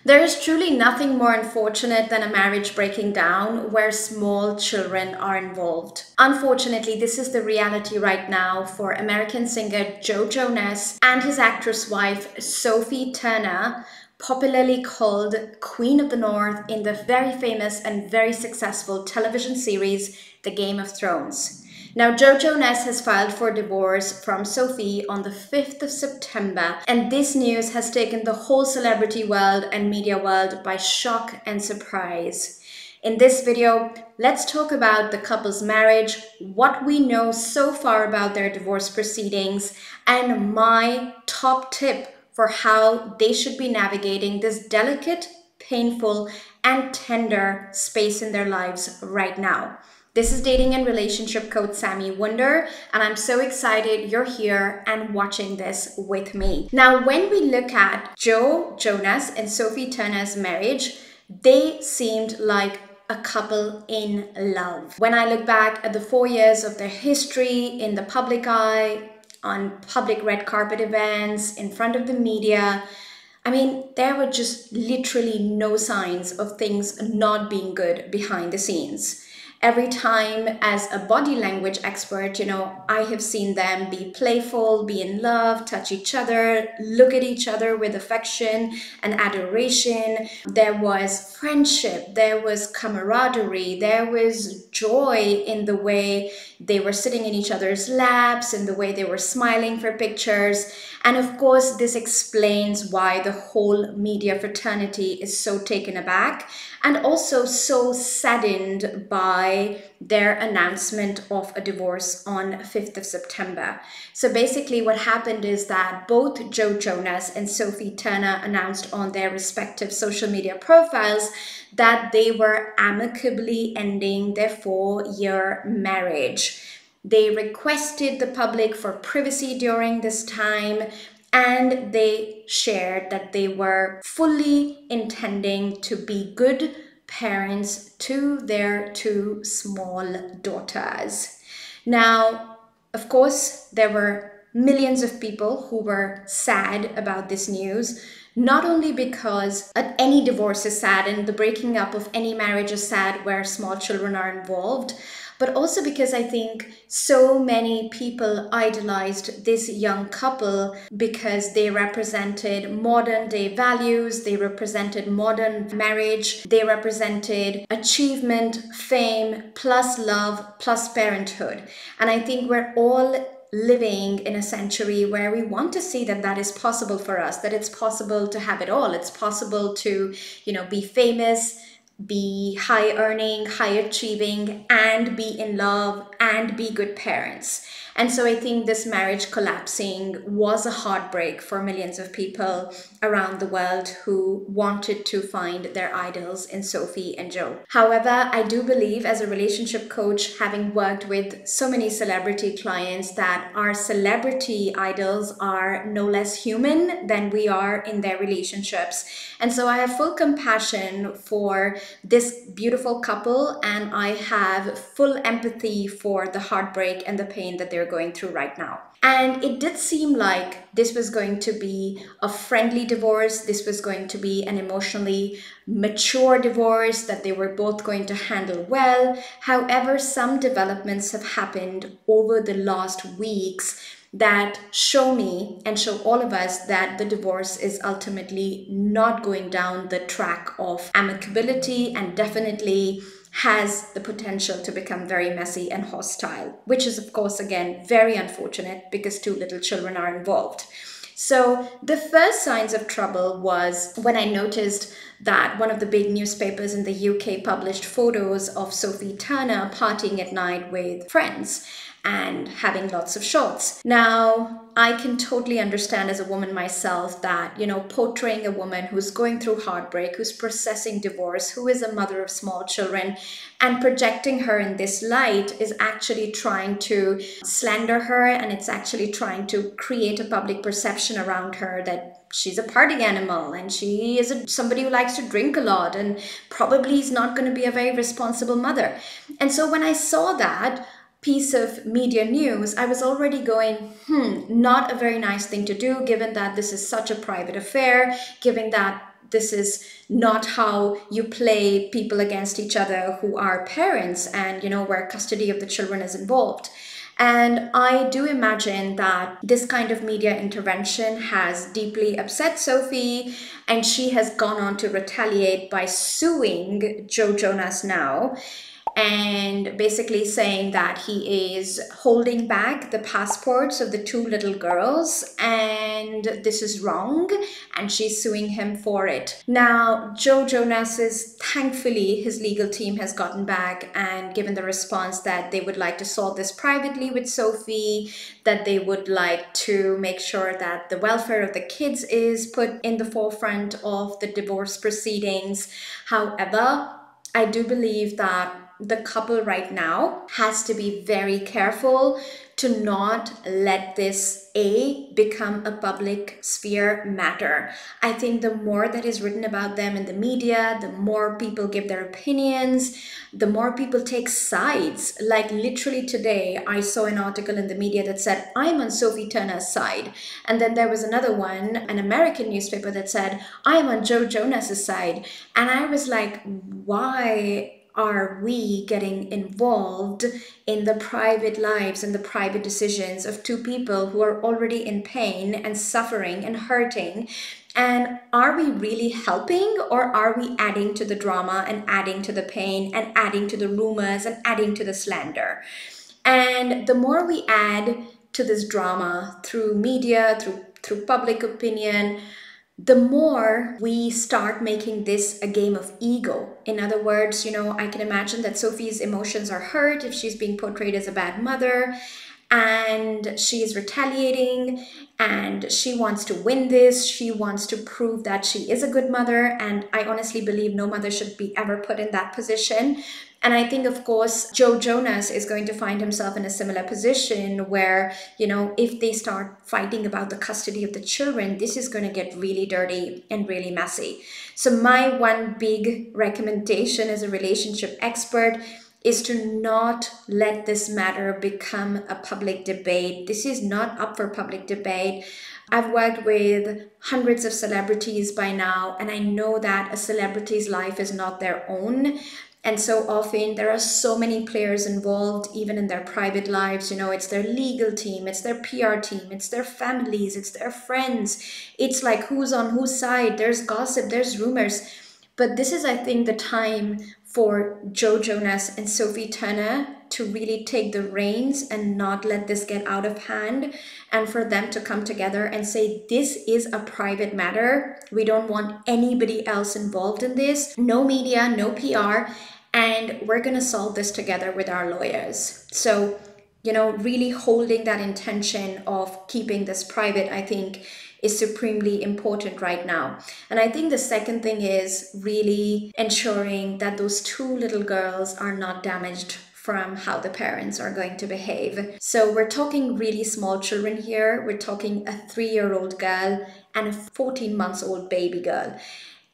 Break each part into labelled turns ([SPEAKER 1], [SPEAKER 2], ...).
[SPEAKER 1] There is truly nothing more unfortunate than a marriage breaking down where small children are involved. Unfortunately, this is the reality right now for American singer Joe Jonas and his actress wife Sophie Turner, popularly called Queen of the North in the very famous and very successful television series The Game of Thrones. Now, Joe Jonas has filed for divorce from Sophie on the 5th of September, and this news has taken the whole celebrity world and media world by shock and surprise. In this video, let's talk about the couple's marriage, what we know so far about their divorce proceedings, and my top tip for how they should be navigating this delicate, painful, and tender space in their lives right now. This is dating and relationship coach Sami Wunder, and I'm so excited you're here and watching this with me. Now, when we look at Joe Jonas and Sophie Turner's marriage, they seemed like a couple in love. When I look back at the 4 years of their history in the public eye, on public red carpet events, in front of the media, I mean, there were just literally no signs of things not being good behind the scenes. Every time as a body language expert, I have seen them be playful, be in love, touch each other, look at each other with affection and adoration. There was friendship, there was camaraderie, there was joy in the way they were sitting in each other's laps, in the way they were smiling for pictures. And of course, this explains why the whole media fraternity is so taken aback and also so saddened by their announcement of a divorce on 5th of September. So basically what happened is that both Joe Jonas and Sophie Turner announced on their respective social media profiles that they were amicably ending their 4-year marriage. They requested the public for privacy during this time, and they shared that they were fully intending to be good parents to their 2 small daughters. Now, of course, there were millions of people who were sad about this news, not only because any divorce is sad and the breaking up of any marriage is sad where small children are involved, but also because I think so many people idolized this young couple because they represented modern day values, they represented modern marriage, they represented achievement, fame, plus love, plus parenthood. And I think we're all living in a century where we want to see that that is possible for us, that it's possible to have it all. It's possible to, be famous, be high earning, high achieving, and be in love and be good parents. And so I think this marriage collapsing was a heartbreak for millions of people around the world who wanted to find their idols in Sophie and Joe. However, I do believe as a relationship coach, having worked with so many celebrity clients, that our celebrity idols are no less human than we are in their relationships. And so I have full compassion for this beautiful couple, and I have full empathy for the heartbreak and the pain that they're going through right now. And it did seem like this was going to be a friendly divorce. This was going to be an emotionally mature divorce that they were both going to handle well. However, some developments have happened over the last weeks that show me and show all of us that the divorce is ultimately not going down the track of amicability and definitely has the potential to become very messy and hostile, which is, of course, again, very unfortunate because 2 little children are involved. So the first signs of trouble was when I noticed that one of the big newspapers in the UK published photos of Sophie Turner partying at night with friends and having lots of shots. Now, I can totally understand as a woman myself that, portraying a woman who's going through heartbreak, who's processing divorce, who is a mother of small children, and projecting her in this light is actually trying to slander her, and it's actually trying to create a public perception around her that she's a party animal and she is somebody who likes to drink a lot and probably is not going to be a very responsible mother. And so when I saw that piece of media news, I was already going, not a very nice thing to do, given that this is such a private affair, given that this is not how you play people against each other who are parents, and where custody of the children is involved. And I do imagine that this kind of media intervention has deeply upset Sophie, and she has gone on to retaliate by suing Joe Jonas now, and basically saying that he is holding back the passports of the two little girls, and this is wrong, and she's suing him for it. Now, Joe Jonas's, thankfully, his legal team has gotten back and given the response that they would like to solve this privately with Sophie, that they would like to make sure that the welfare of the kids is put in the forefront of the divorce proceedings. However, I do believe that the couple right now has to be very careful to not let this become a public sphere matter. I think the more that is written about them in the media, the more people give their opinions, the more people take sides. Like literally today, I saw an article in the media that said, I'm on Sophie Turner's side. And then there was another one, an American newspaper, that said, I'm on Joe Jonas's side. And I was like, why are we getting involved in the private lives and the private decisions of two people who are already in pain and suffering and hurting? And are we really helping, or are we adding to the drama and adding to the pain and adding to the rumors and adding to the slander? And the more we add to this drama through media, through public opinion, the more we start making this a game of ego. In other words, I can imagine that Sophie's emotions are hurt if she's being portrayed as a bad mother, and she is retaliating, and she wants to win this. She wants to prove that she is a good mother, and I honestly believe no mother should be ever put in that position. And I think, of course, Joe Jonas is going to find himself in a similar position where, if they start fighting about the custody of the children, this is going to get really dirty and really messy. So my one big recommendation as a relationship expert is to not let this matter become a public debate. This is not up for public debate. I've worked with hundreds of celebrities by now, and I know that a celebrity's life is not their own. And so often there are so many players involved, even in their private lives. It's their legal team, it's their PR team, it's their families, it's their friends. It's like who's on whose side. There's gossip, there's rumors. But this is, I think, the time for Joe Jonas and Sophie Turner to really take the reins and not let this get out of hand, and for them to come together and say, this is a private matter. We don't want anybody else involved in this. No media, no PR, and we're going to solve this together with our lawyers. So, really holding that intention of keeping this private, I think, is supremely important right now. And I think the second thing is really ensuring that those two little girls are not damaged from how the parents are going to behave. So we're talking really small children here. We're talking a 3-year-old girl and a 14-month-old baby girl.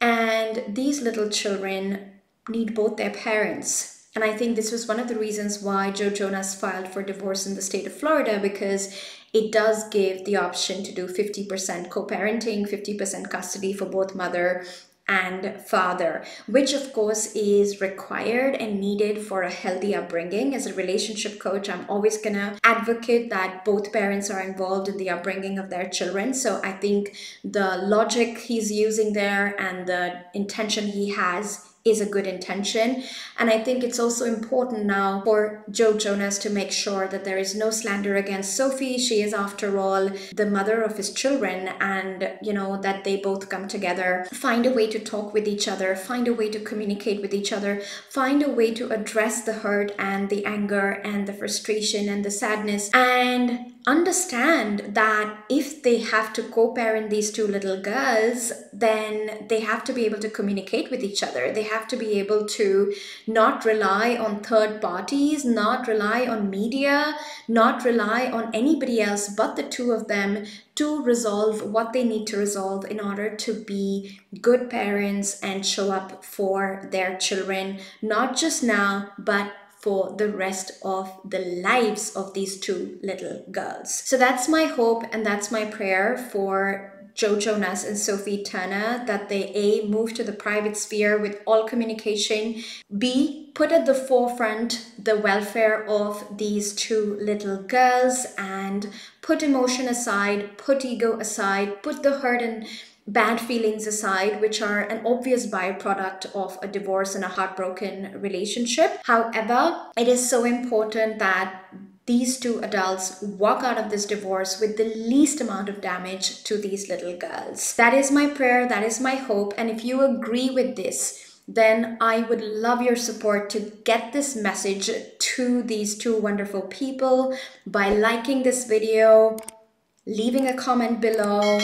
[SPEAKER 1] And these little children need both their parents. And I think this was one of the reasons why Joe Jonas filed for divorce in the state of Florida, because it does give the option to do 50% co-parenting, 50% custody for both mother and father, which of course is required and needed for a healthy upbringing. As a relationship coach, I'm always gonna advocate that both parents are involved in the upbringing of their children. So I think the logic he's using there and the intention he has is a good intention. And I think it's also important now for Joe Jonas to make sure that there is no slander against Sophie. She is, after all, the mother of his children, and that they both come together, find a way to talk with each other, find a way to communicate with each other, find a way to address the hurt and the anger and the frustration and the sadness, and understand that if they have to co-parent these two little girls, then they have to be able to communicate with each other. They have to be able to not rely on third parties, not rely on media, not rely on anybody else but the two of them to resolve what they need to resolve in order to be good parents and show up for their children, not just now, but for the rest of the lives of these two little girls. So that's my hope and that's my prayer for Joe Jonas and Sophie Turner that they A, move to the private sphere with all communication, B, put at the forefront the welfare of these two little girls and put emotion aside, put ego aside, put the hurt and bad feelings aside, which are an obvious byproduct of a divorce and a heartbroken relationship. However, it is so important that these two adults walk out of this divorce with the least amount of damage to these little girls. That is my prayer, that is my hope, and if you agree with this, then I would love your support to get this message to these two wonderful people by liking this video, leaving a comment below,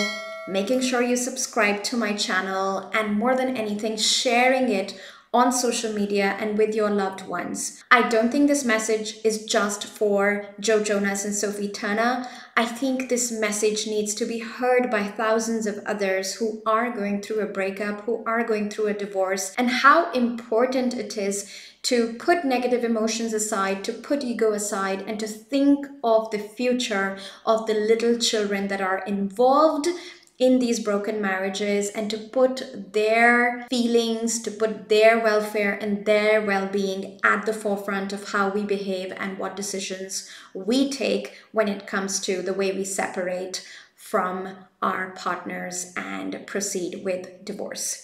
[SPEAKER 1] making sure you subscribe to my channel, and more than anything, sharing it on social media and with your loved ones. I don't think this message is just for Joe Jonas and Sophie Turner. I think this message needs to be heard by thousands of others who are going through a breakup, who are going through a divorce, and how important it is to put negative emotions aside, to put ego aside, and to think of the future of the little children that are involved in these broken marriages, and to put their feelings, to put their welfare and their well-being at the forefront of how we behave and what decisions we take when it comes to the way we separate from our partners and proceed with divorce.